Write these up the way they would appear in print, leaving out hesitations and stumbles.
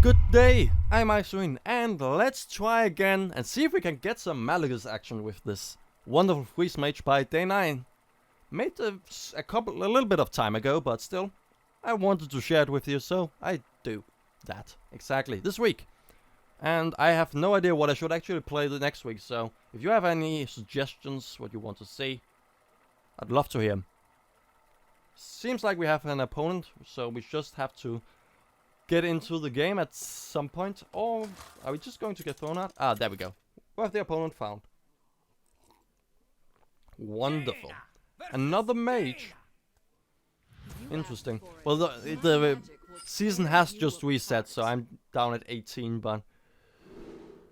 Good day, I'm Ikslorin, and let's try again and see if we can get some Malygos action with this wonderful Freeze Mage by day 9. Made a little bit of time ago, but still, I wanted to share it with you, so I do that exactly this week. And I have no idea what I should actually play the next week, so if you have any suggestions, what you want to see, I'd love to hear 'em. Seems like we have an opponent, so we just have to get into the game at some point. Or are we just going to get thrown out? Ah, there we go. We have the opponent found. Wonderful. Another mage. Interesting. Well, the season has just reset, so I'm down at 18, but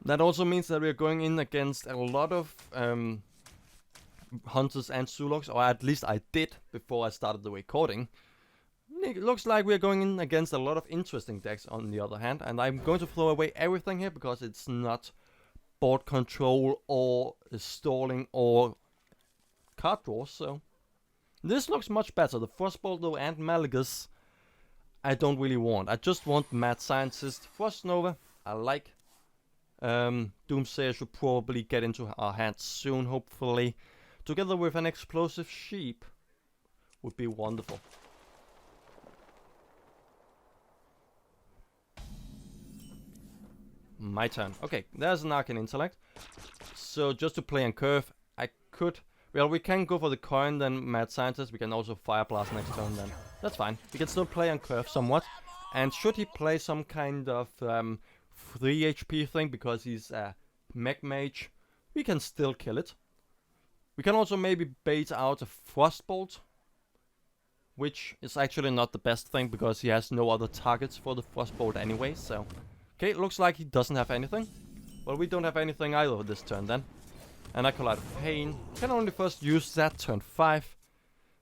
that also means that we're going in against a lot of hunters and Zulogs, or at least I did before I started the recording. It looks like we're going in against a lot of interesting decks on the other hand, and I'm going to throw away everything here because it's not board control or stalling or card draws, so this looks much better. The Frostbolt though and Malygos I don't really want. I just want Mad Scientist. Frost Nova I like. Doomsayer should probably get into our hands soon, hopefully. Together with an Explosive Sheep would be wonderful. My turn. Okay, there's an Arcane Intellect. So just to play on curve, I could... Well, we can go for the coin, then Mad Scientist. We can also Fire Blast next turn, then. That's fine. We can still play on curve somewhat. And should he play some kind of 3 HP thing, because he's a Mech Mage, we can still kill it. We can also maybe bait out a Frostbolt, which is actually not the best thing, because he has no other targets for the Frostbolt anyway, so... Okay, it looks like he doesn't have anything. Well, we don't have anything either this turn then. And Acolyte of Pain. Can only first use that turn 5.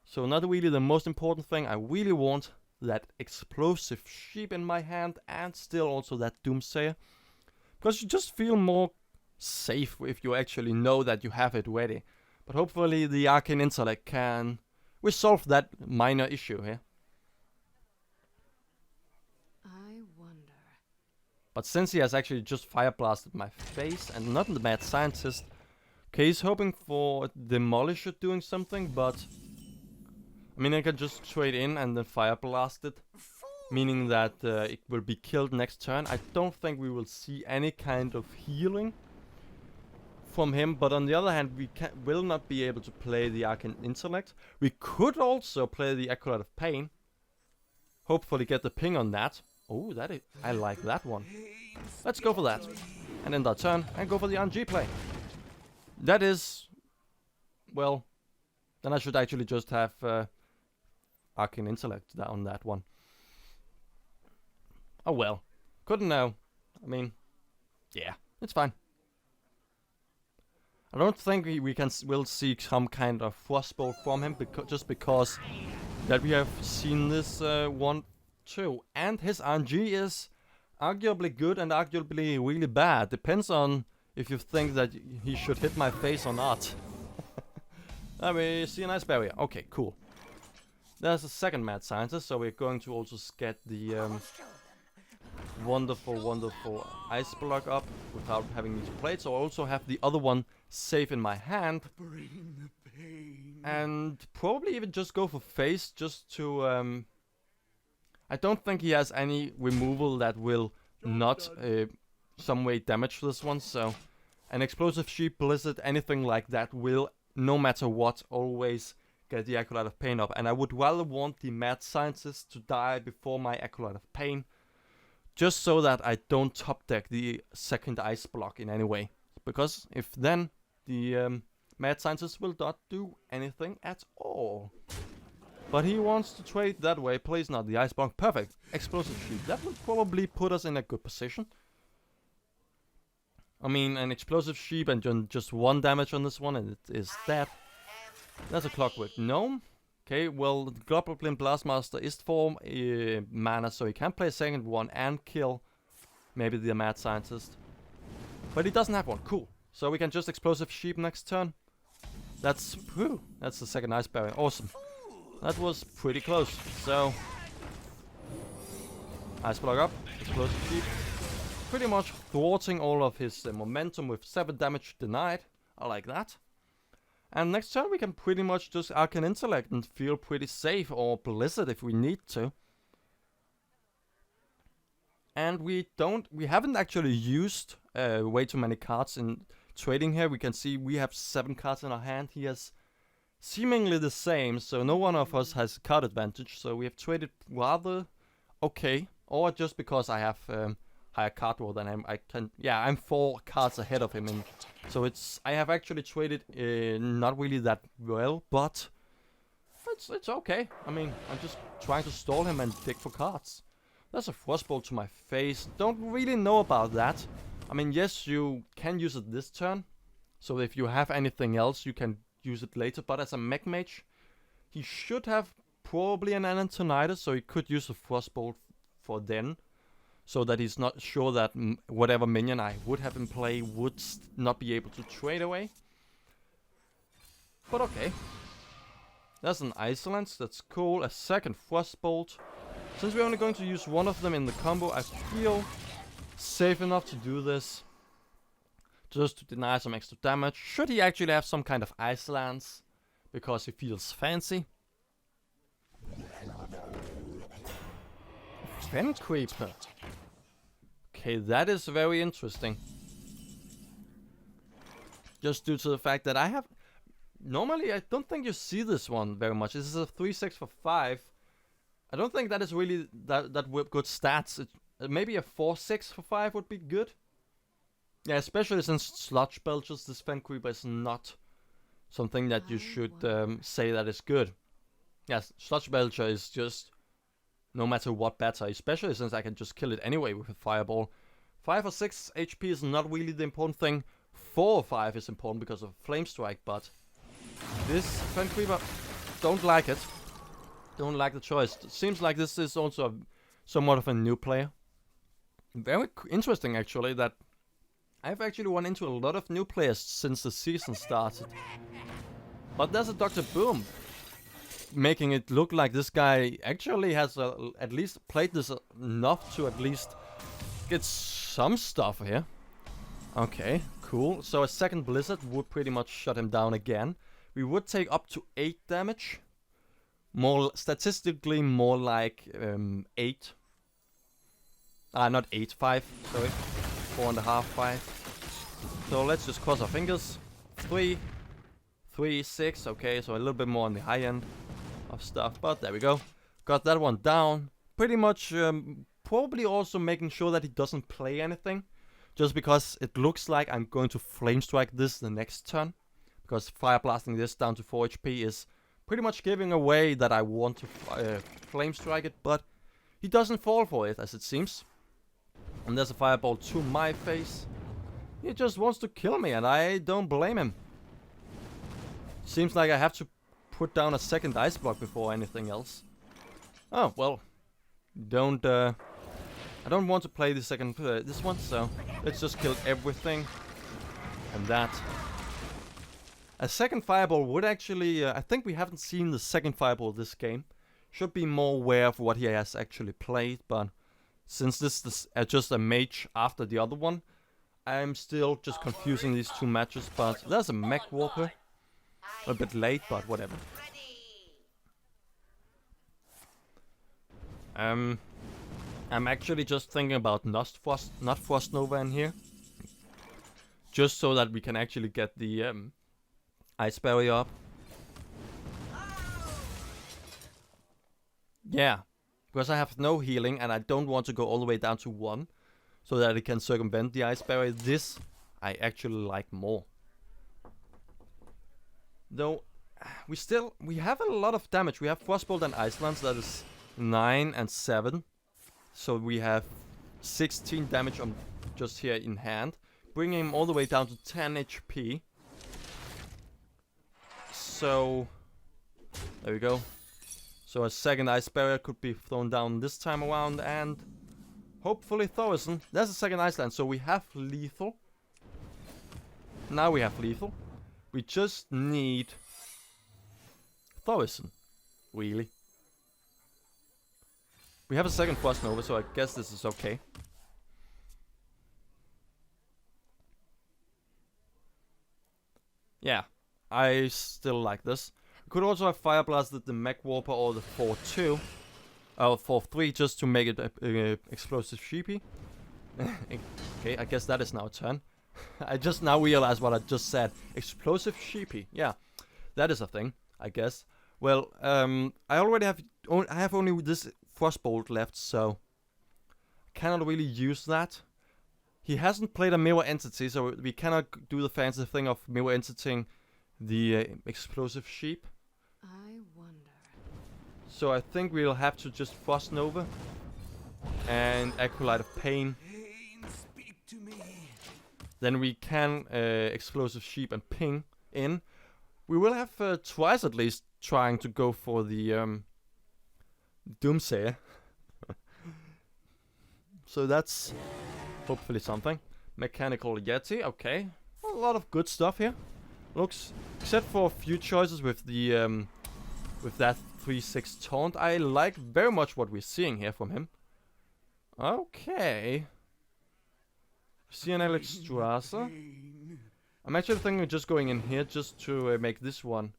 So not really the most important thing. I really want that Explosive Sheep in my hand, and still also that Doomsayer. Because you just feel more safe if you actually know that you have it ready. But hopefully the Arcane Intellect can resolve that minor issue here. But since he has actually just Fire Blasted my face and not the Mad Scientist, okay, he's hoping for Demolisher doing something, but... I mean, I can just trade in and then Fire Blast it, meaning that it will be killed next turn. I don't think we will see any kind of healing from him, but on the other hand, we will not be able to play the Arcane Intellect. We could also play the Acolyte of Pain, hopefully get the ping on that. Oh, I like that one. Let's go for that. And end our turn and go for the RNG play. That is... Well, then I should actually just have Arcane Intellect on that one. Oh well. Couldn't know. I mean, yeah, it's fine. I don't think we'll see some kind of Frostbolt from him, just because that we have seen this one too, and his RNG is arguably good and arguably really bad. Depends on if you think that he should hit my face or not. We see a nice barrier. Okay, cool. There's a second Mad Scientist, so we're going to also get the wonderful ice block up without having to play it. So I also have the other one safe in my hand. And probably even just go for face, just to... I don't think he has any removal that will not some way damage this one, so an Explosive Sheep, Blizzard, anything like that will, no matter what, always get the Acolyte of Pain up. And I would rather want the Mad Scientist to die before my Acolyte of Pain, just so that I don't top deck the second ice block in any way. Because if then, the Mad Scientist will not do anything at all. But he wants to trade that way, plays not the ice block. Perfect. Explosive Sheep. That would probably put us in a good position. I mean, an Explosive Sheep and just 1 damage on this one, and it is dead. That's a Clockwork Gnome. Okay, well, the Goblin Blastmaster is 4 mana, so he can play a second one and kill maybe the Mad Scientist. But he doesn't have one. Cool. So we can just Explosive Sheep next turn. That's the second ice barrier. Awesome. That was pretty close. So Ice block up, explosive keep. Pretty much thwarting all of his momentum with 7 damage denied. I like that. And next turn we can pretty much just Arcane Intellect and feel pretty safe, or Blizzard if we need to. And we haven't actually used way too many cards in trading here. We can see we have 7 cards in our hand. He has seemingly the same, so no one of us has card advantage. So we have traded rather okay, or just because I have higher card roll than him. I'm 4 cards ahead of him, and so I have actually traded not really that well, but it's okay. I mean, I'm just trying to stall him and dig for cards. That's a Frostbolt to my face. Don't really know about that. I mean, yes, you can use it this turn. So if you have anything else, you can use it later. But as a Mech Mage, he should have probably an Antonitis, so he could use a Frostbolt for then. So that he's not sure that whatever minion I would have in play would not be able to trade away. But okay. That's an Ice Lance, that's cool. A second Frostbolt. Since we're only going to use one of them in the combo, I feel safe enough to do this. Just to deny some extra damage. Should he actually have some kind of Ice Lance? Because he feels fancy. Fen Creeper. Okay, that is very interesting. Just due to the fact that I have... Normally, I don't think you see this one very much. This is a 3-6 for 5. I don't think that is really that good stats. Maybe a 4-6 for 5 would be good. Yeah, especially since Sludge Belchers, this Fen Creeper is not something that you should say that is good. Yes, Sludge Belcher is just no matter what better, especially since I can just kill it anyway with a Fireball. 5 or 6 HP is not really the important thing. 4 or 5 is important because of Flame Strike, but this Fen Creeper, don't like it. Don't like the choice. It seems like this is also somewhat of a new player. Very interesting actually that I've actually run into a lot of new players since the season started. But there's a Dr. Boom, making it look like this guy actually has at least played this enough to at least get some stuff here. Okay, cool. So a second Blizzard would pretty much shut him down again. We would take up to 8 damage. More statistically, more like 8. Not 8, 5, sorry. 4.5, 5. So let's just cross our fingers. 3, 3, 6, okay, so a little bit more on the high end of stuff, but there we go. Got that one down. Pretty much probably also making sure that he doesn't play anything. Just because it looks like I'm going to Flame Strike this the next turn. Because Fire Blasting this down to 4 HP is pretty much giving away that I want to Flame Strike it, but he doesn't fall for it, as it seems. And there's a Fireball to my face. He just wants to kill me, and I don't blame him. Seems like I have to put down a second Ice Block before anything else. Oh, well. I don't want to play the second this one, so let's just kill everything. And that. A second Fireball would actually... I think we haven't seen the second Fireball this game. Should be more aware of what he has actually played, but since this is just a mage after the other one, I'm still just confusing these two matches, but there's a Mech Warper. A bit late, but whatever. I'm actually just thinking about not Frost Nova in here. Just so that we can actually get the Ice Barrier up. Yeah, because I have no healing and I don't want to go all the way down to 1. So that it can circumvent the Ice Barrier. This I actually like more. Though, we have a lot of damage. We have Frostbolt and Ice Lance, that is 9 and 7. So we have 16 damage on just here in hand. Bringing him all the way down to 10 HP. So, there we go. So a second Ice Barrier could be thrown down this time around, and hopefully Thaurissan. There's a second Ice Lance, so we have lethal. Now we have lethal. We just need Thaurissan, really. We have a second Frost Nova, so I guess this is okay. Yeah, I still like this. We could also have Fire Blasted the Mech Warper or the 4-2. 4-3 just to make it Explosive Sheepy. Okay, I guess that is now a turn. I just now realized what I just said. Explosive Sheepy. Yeah, that is a thing, I guess. Well, I already have... I have only this Frostbolt left, so... I cannot really use that. He hasn't played a Mirror Entity, so we cannot do the fancy thing of Mirror Entitying the Explosive Sheep. I wonder. So I think we'll have to just Frost Nova and Acolyte of Pain. Speak to me. Then we can Explosive Sheep and Ping in. We will have twice at least trying to go for the Doomsayer. So that's hopefully something. Mechanical Yeti, okay. A lot of good stuff here. Looks, except for a few choices with the with that 3-6 taunt. I like very much what we're seeing here from him. Okay. See an Alexstrasza. I'm actually thinking of just going in here just to make this one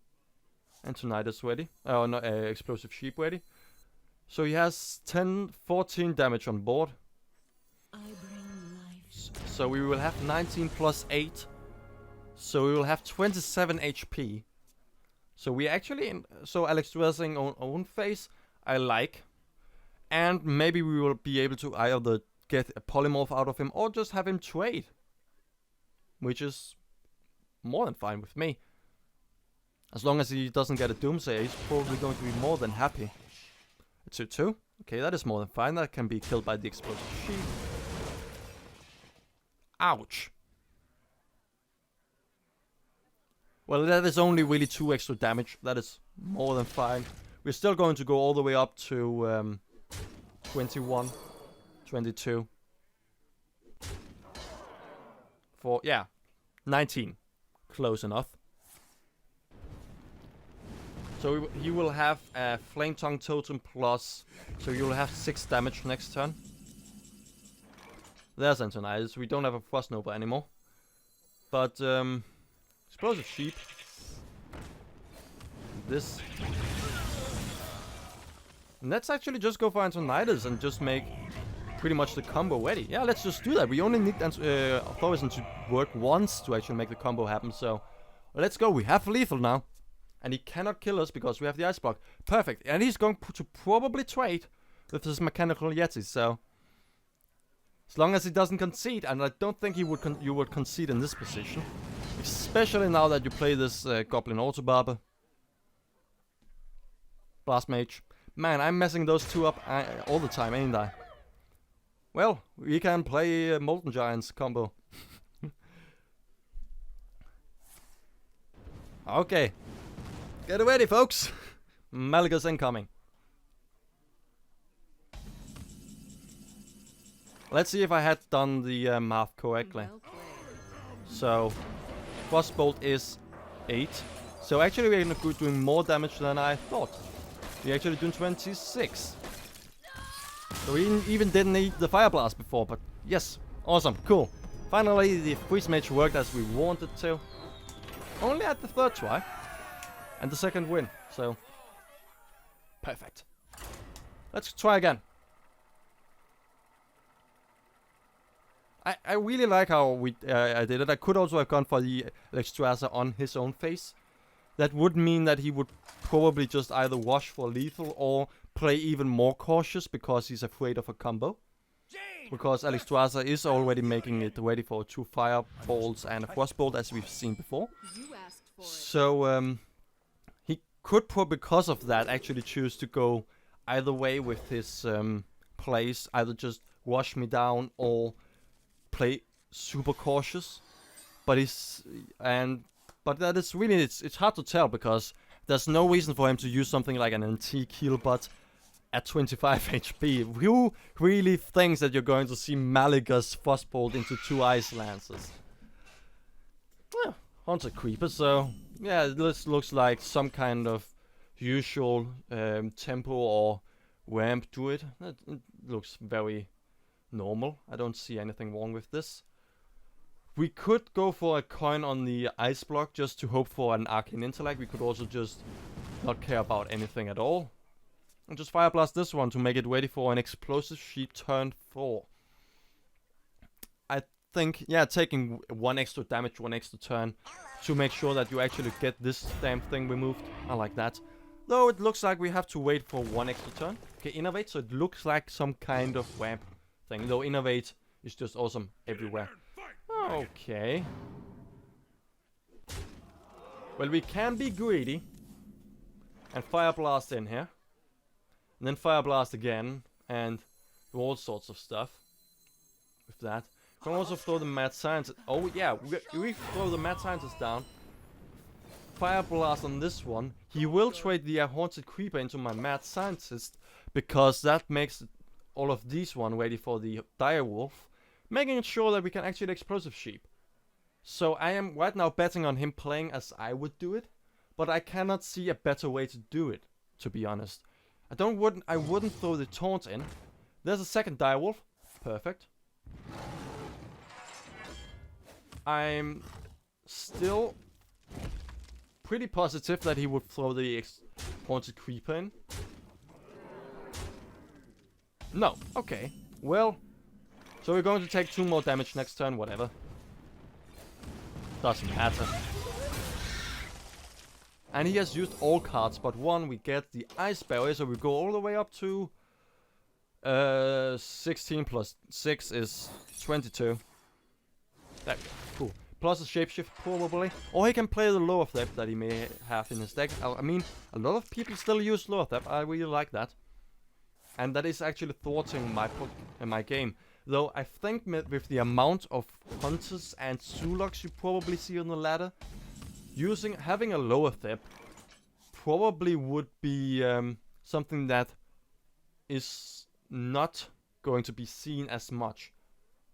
Antonidas ready. Oh no, Explosive Sheep ready. So he has 14 damage on board. I bring life. So we will have 19 plus 8. So we will have 27 HP. So we actually... So Alexstraszaing on own phase, I like. And maybe we will be able to either get a polymorph out of him or just have him trade. Which is more than fine with me. As long as he doesn't get a Doomsayer, he's probably going to be more than happy. A 2-2. Okay, that is more than fine. That can be killed by the Explosive Sheep. Ouch. Well, that is only really 2 extra damage. That is more than fine. We're still going to go all the way up to 21, 22. Yeah, 19. Close enough. So he will have a Flame Tongue Totem plus... So you will have 6 damage next turn. There's Antonidas. We don't have a Frost Nova anymore. But, Explosive Sheep. This. And let's actually just go for Antonidas and just make pretty much the combo ready. Yeah, let's just do that. We only need Thaurissan to work once to actually make the combo happen. So, let's go. We have lethal now. And he cannot kill us because we have the Ice Block. Perfect. And he's going to probably trade with his Mechanical Yeti. So, as long as he doesn't concede, and I don't think you would concede in this position. Especially now that you play this Goblin Autobarber. Blast Mage. Man, I'm messing those two up all the time, ain't I? Well, we can play Molten Giants combo. Okay. Get ready, folks. Malygos incoming. Let's see if I had done the math correctly. Well played. So, Frostbolt is 8. So actually we're doing more damage than I thought. We're actually doing 26. So we even didn't need the Fire Blast before, but yes, awesome, cool. Finally the Freeze Mage worked as we wanted to. Only at the third try. And the second win, so perfect. Let's try again. I really like how I did it. I could also have gone for the Alexstrasza on his own face. That would mean that he would probably just either wash for lethal or play even more cautious because he's afraid of a combo. Because Alexstrasza is already making it ready for 2 fireballs and a frostbolt as we've seen before. You asked for it. So he could probably, because of that, actually choose to go either way with his plays. Either just wash me down or play super cautious. But but that is really, it's hard to tell because there's no reason for him to use something like an antique heal bot at 25 HP. Who really thinks that you're going to see Malygos Frostbolt into 2 Ice Lances? Well, Hunter Creeper, so yeah, this looks like some kind of usual tempo or Wamp Druid. It looks very normal. I don't see anything wrong with this. We could go for a coin on the ice block just to hope for an Arcane Intellect. We could also just not care about anything at all. And just Fire Blast this one to make it ready for an Explosive Sheep turn 4. I think, yeah, taking 1 extra damage, 1 extra turn to make sure that you actually get this damn thing removed. I like that. Though it looks like we have to wait for 1 extra turn. Okay, Innovate, so it looks like some kind of ramp thing. Though Innovate is just awesome everywhere. Okay. Well, we can be greedy and Fire Blast in here. And then Fire Blast again, and do all sorts of stuff with that. Can also throw the Mad Scientist. Oh yeah, we throw the Mad Scientist down. Fire Blast on this one. He will trade the Haunted Creeper into my Mad Scientist, because that makes all of these one ready for the Dire Wolf, making sure that we can actually Explosive Sheep. So I am right now betting on him playing as I would do it, but I cannot see a better way to do it, to be honest. I wouldn't throw the taunt in. There's a second Direwolf. Perfect. I'm still pretty positive that he would throw the Haunted Creeper in. No. Okay. Well, so we're going to take 2 more damage next turn, whatever. Doesn't matter. And he has used all cards but 1. We get the Ice Barrier, so we go all the way up to 16 plus 6 is 22. There we go. Cool. Plus a Shapeshift probably. Or he can play the Lower Threat that he may have in his deck. I mean, a lot of people still use Lower Threat. I really like that. And that is actually thwarting my game. Though I think with the amount of Hunters and Zulogs you probably see on the ladder, having a Lower Threat probably would be something that is not going to be seen as much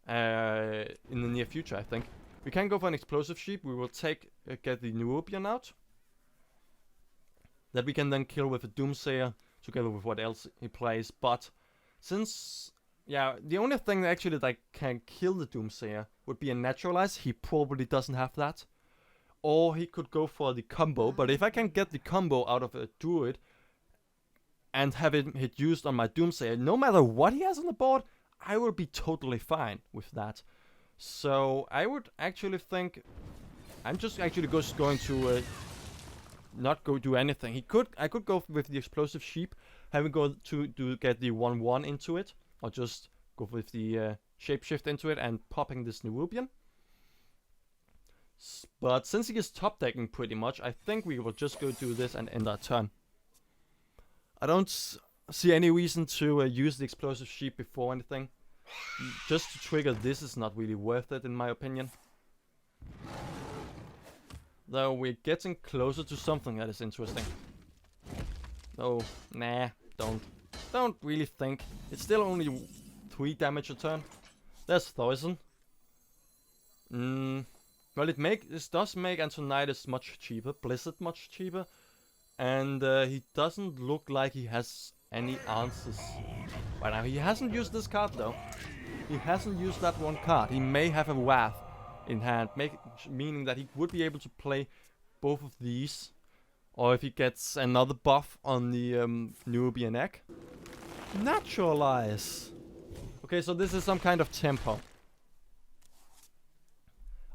in the near future, I think. We can go for an Explosive Sheep. We will get the Neurobian out. That we can then kill with a Doomsayer together with what else he plays. But since, yeah, the only thing actually that can kill the Doomsayer would be a Naturalize. He probably doesn't have that. Or he could go for the combo. But if I can get the combo out of a Druid and have it hit used on my Doomsayer, no matter what he has on the board, I will be totally fine with that. So I would actually think I'm just actually going to not go do anything. I could go with the Explosive Sheep, having go to get the 1/1 into it, or just go with the Shapeshift into it and popping this Neurobian. But since he is top decking pretty much, I think we will just go do this and end our turn. I don't see any reason to use the Explosive Sheep before anything. Just to trigger this is not really worth it in my opinion. Though we're getting closer to something that is interesting. Oh, nah, don't really think. It's still only 3 damage a turn. There's Thousand. Well, this does make Antonidas much cheaper, Blizzard much cheaper, and he doesn't look like he has any answers right now. He hasn't used this card though. He hasn't used that one card. He may have a Wrath in hand, meaning that he would be able to play both of these, or if he gets another buff on the Neurobian Egg. Naturalize. Okay, so this is some kind of tempo.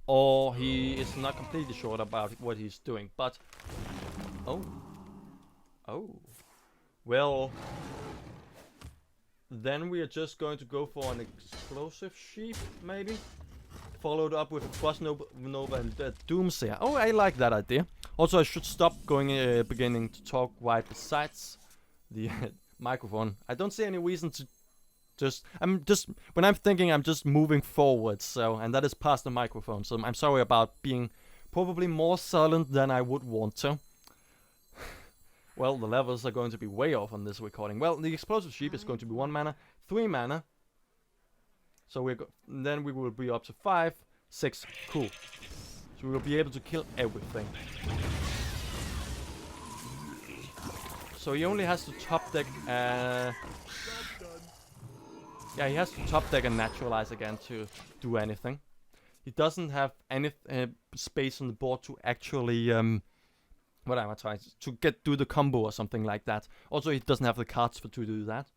Or he is not completely sure about what he's doing, but... Oh. Well... Then we are just going to go for an Explosive Sheep, maybe? Followed up with a Frost Nova and Doomsayer. Oh, I like that idea. Also, I should stop beginning to talk right besides the microphone. I don't see any reason to when I'm thinking, I'm just moving forward, so, and that is past the microphone, so I'm sorry about being probably more silent than I would want to. Well, the levels are going to be way off on this recording. Well, the Explosive Sheep is going to be 1 mana, 3 mana. So then we will be up to 5, 6, cool. So we will be able to kill everything. So he only has to top deck. Yeah, he has to top deck and naturalize again to do anything. He doesn't have any space on the board to actually what am I trying to do the combo or something like that. Also, he doesn't have the cards to do that.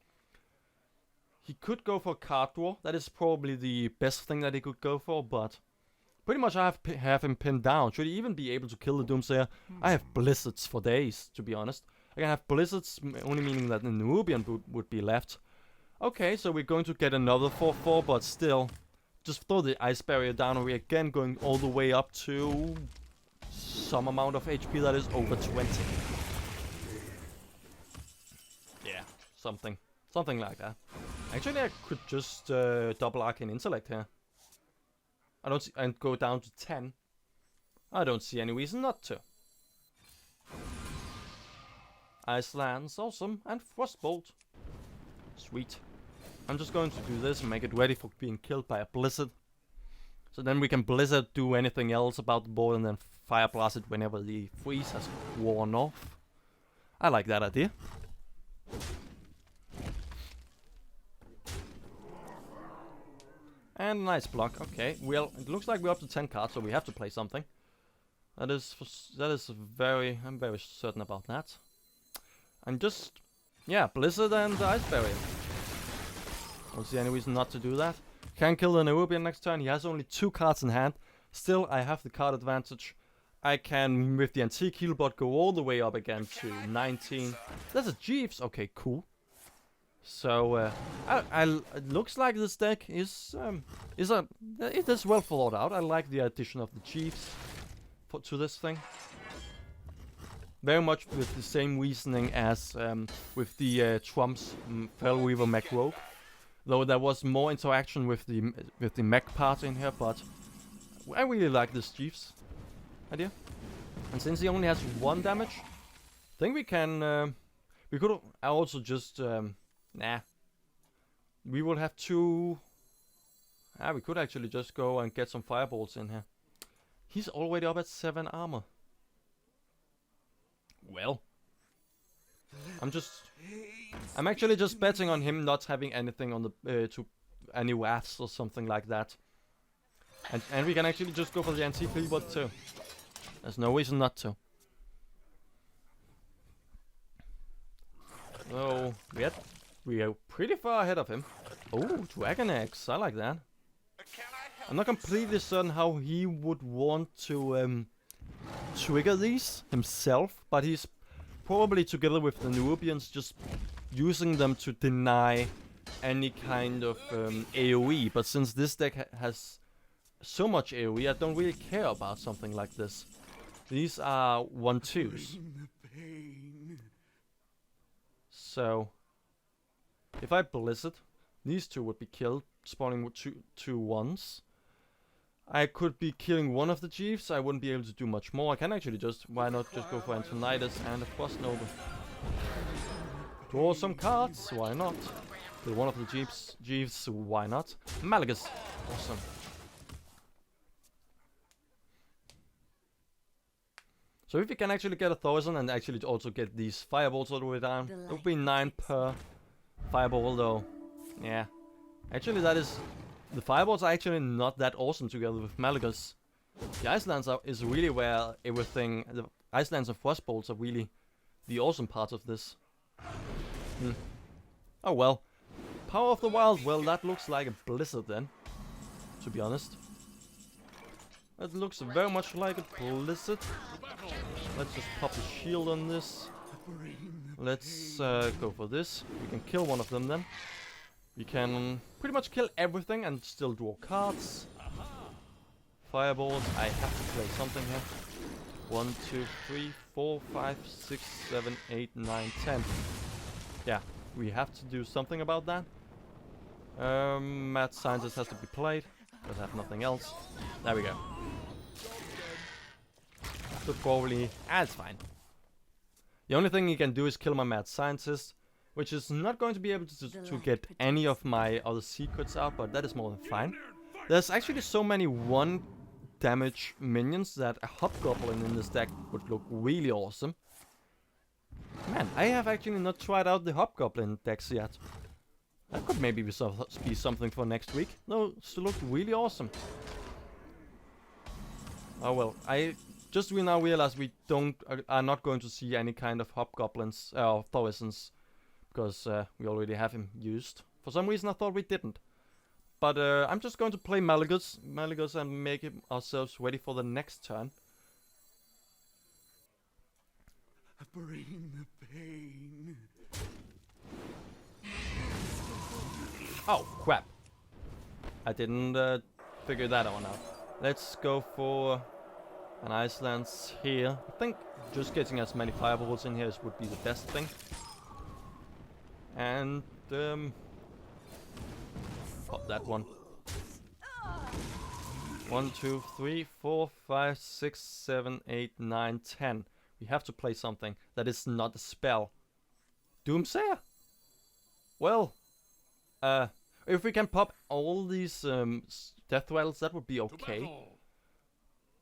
He could go for card draw. That is probably the best thing that he could go for, but pretty much I have him pinned down. Should he even be able to kill the Doomsayer? I have Blizzards for days, to be honest. I can have Blizzards, only meaning that the Nubian would be left. Okay, so we're going to get another 4/4, but still, just throw the Ice Barrier down, and we're again going all the way up to some amount of HP that is over 20. Yeah, something like that. Actually, I could just double Arcane Intellect here. I don't see, and go down to 10. I don't see any reason not to. Ice Lance, awesome, and Frostbolt. Sweet. I'm just going to do this and make it ready for being killed by a Blizzard. So then we can Blizzard do anything else about the board and then Fire Blast it whenever the freeze has worn off. I like that idea. And nice block. Okay, well, it looks like we're up to 10 cards, so we have to play something. I'm very certain about that. I'm just, yeah, Blizzard and Ice Barrier. Don't see any reason not to do that. Can kill the Nerubian next turn. He has only 2 cards in hand. Still, I have the card advantage. I can, with the Antique Healbot, go all the way up again to 19. That's a Jeeves. Okay, cool. So, it looks like this deck is it is well thought out. I like the addition of the Jeeves to this thing. Very much with the same reasoning as with the Trump's Fellweaver Mech Rogue. Though there was more interaction with the mech part in here, but I really like this Jeeves idea. And since he only has 1 damage, I think we can. We could also just nah. We will have 2. We could actually just go and get some fireballs in here. He's already up at 7 armor. Well, I'm actually just betting on him not having anything on the any wraths or something like that. And we can actually just go for the Antique Healbot too. There's no reason not to. So we are pretty far ahead of him. Oh, Dragon Eggs, I like that. I'm not completely certain how he would want to trigger these himself, but he's probably together with the Nubians just using them to deny any kind of AoE. But since this deck has so much AoE, I don't really care about something like this. These are 1/2s. So if I Blizzard, these 2 would be killed, spawning with 2 1s. I could be killing one of the Jeeves. I wouldn't be able to do much more. I can actually just, why not just go for Antonidas and a Frost Nova. Draw some cards, why not? Kill one of the Jeeves, why not? Malygos, awesome. So if we can actually get 1,000 and actually also get these fireballs all the way down, it would be 9 per fireball though. Yeah, actually that is... The fireballs are actually not that awesome together with Malygos. The Ice Lance is really where everything... The Ice Lance and Frostbolts are really the awesome part of this. Oh well. Power of the Wild, well that looks like a Blizzard then. To be honest. It looks very much like a Blizzard. Let's just pop the shield on this. Let's go for this. We can kill one of them then. We can pretty much kill everything and still draw cards. Fireballs, I have to play something here. 1, 2, 3, 4, 5, 6, 7, 8, 9, 10. Yeah, we have to do something about that. Mad Scientist has to be played, because I have nothing else. There we go. So probably... it's fine. The only thing he can do is kill my Mad Scientist, which is not going to be able to get any of my other secrets out, but that is more than fine. There's actually so many 1 damage minions that a Hobgoblin in this deck would look really awesome. Man, I have actually not tried out the Hobgoblin decks yet. That could maybe be, be something for next week. No, still look really awesome. Oh well, I just now realize we are not going to see any kind of Hobgoblins or Thorisons because we already have him used. For some reason I thought we didn't. But I'm just going to play Malygos and make ourselves ready for the next turn. Bring the pain. Oh crap! I didn't figure that one out. Let's go for an Icelands here. I think just getting as many fireballs in here would be the best thing. And pop that one. 1, 2, 3, 4, 5, 6, 7, 8, 9, 10. We have to play something that is not a spell. Doomsayer? Well, if we can pop all these death rattles, that would be okay.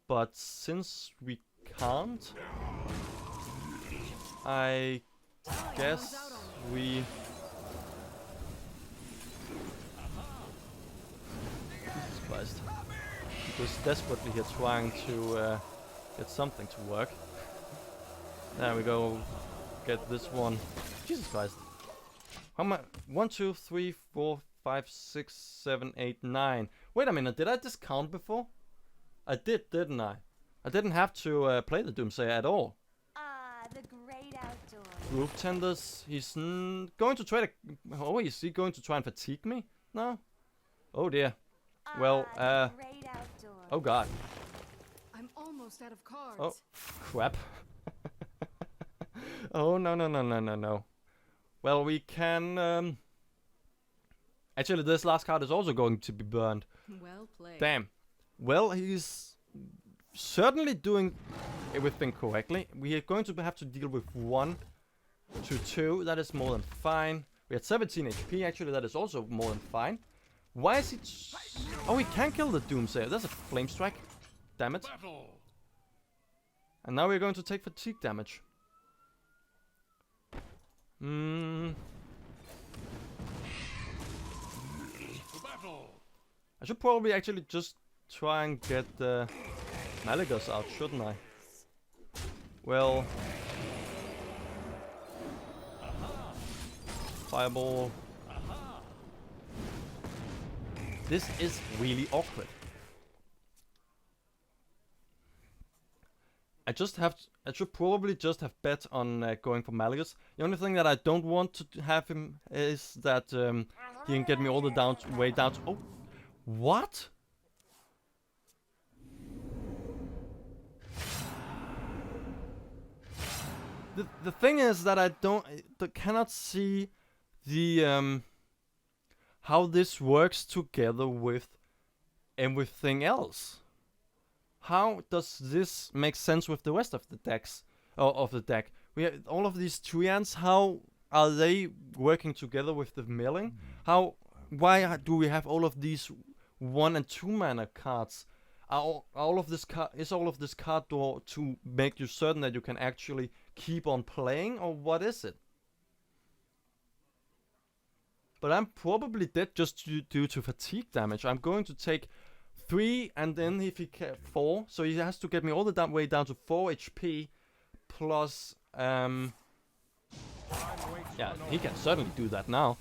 But since we can't, I guess we... Jesus Christ. Just desperately here trying to get something to work. There we go. Get this one. Jesus Christ. How much? 1, 2, 3, 4, 5, 6, 7, 8, 9. Wait a minute, did I discount before? I did, didn't I? I didn't have to play the Doomsayer at all. Ah, the great outdoors. Roof Tenders, he's going to try to... Oh, is he going to try and fatigue me? No? Oh dear. Well, the great outdoors. oh god. I'm almost out of cards. Oh, crap. Oh, no. Well, we can... Actually, this last card is also going to be burned. Well played. Damn. Well, he's certainly doing everything correctly. We are going to have to deal with 1 to 2. That is more than fine. We had 17 HP. Actually, that is also more than fine. Why is he... Oh, we can kill the Doomsayer. That's a Flame Strike. Damn it. And now we're going to take fatigue damage. I should probably actually just try and get the Malygos out, shouldn't I? Well... Fireball. This is really awkward. I should probably just have bet on going for Malygos. The only thing that I don't want to have him is that he can get me all the way down to... Oh! What? The thing is that I cannot see the how this works together with everything else. How does this make sense with the rest of the decks of the deck? We have all of these treants. How are they working together with the milling? Why do we have all of these 1 and 2 mana cards? Is all of this card draw to make you certain that you can actually keep on playing, or what is it? But I'm probably dead just due to fatigue damage. I'm going to take 3, and then if he 4, so he has to get me all the way down to 4 HP plus yeah, he can certainly do that now.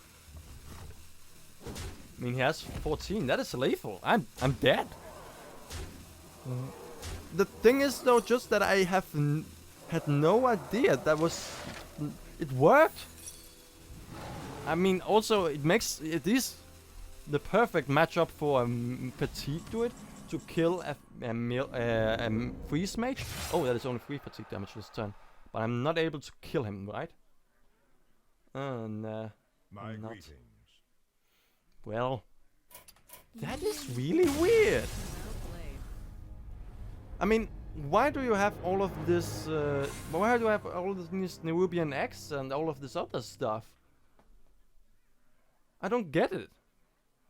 I mean, he has 14. That is lethal. I'm dead. The thing is though, just that I have had no idea that it worked. I mean, also it is the perfect matchup for fatigue to kill a Freeze Mage. Oh, that is only 3 fatigue damage this turn, but I'm not able to kill him, right? No, My I'm not. greetings. Well, that is really weird. Well played. I mean, why do you have all of this? Why do you have all of this Nerubian X and all of this other stuff? I don't get it.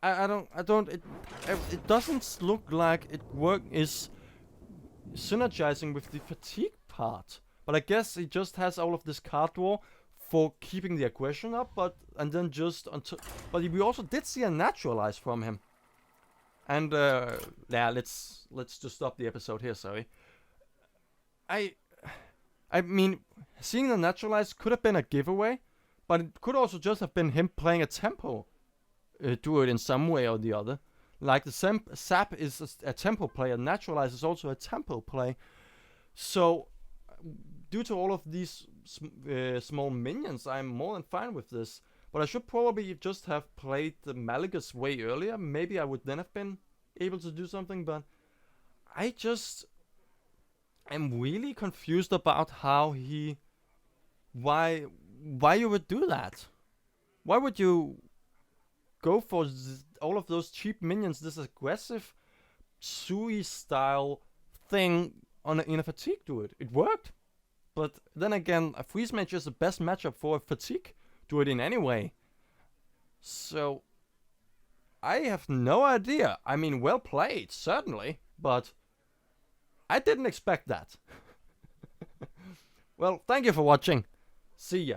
I don't. It doesn't look like is synergizing with the fatigue part. But I guess he just has all of this card draw for keeping the aggression up, but we also did see a naturalize from him. And yeah, let's just stop the episode here, sorry. I mean, seeing the naturalize could have been a giveaway, but it could also just have been him playing a tempo druid in some way or the other. Like the sap is a tempo play, and naturalize is also a tempo play. So, due to all of these small minions, I'm more than fine with this. But I should probably just have played the Malygos way earlier. Maybe I would then have been able to do something, but I just am really confused about how why you would do that. Why would you go for all of those cheap minions, this aggressive Sui style thing in a fatigue druid? It worked. But then again, a Freeze Mage is the best matchup for a fatigue druid in any way. So I have no idea. I mean, well played, certainly, but I didn't expect that. Well, thank you for watching. See ya.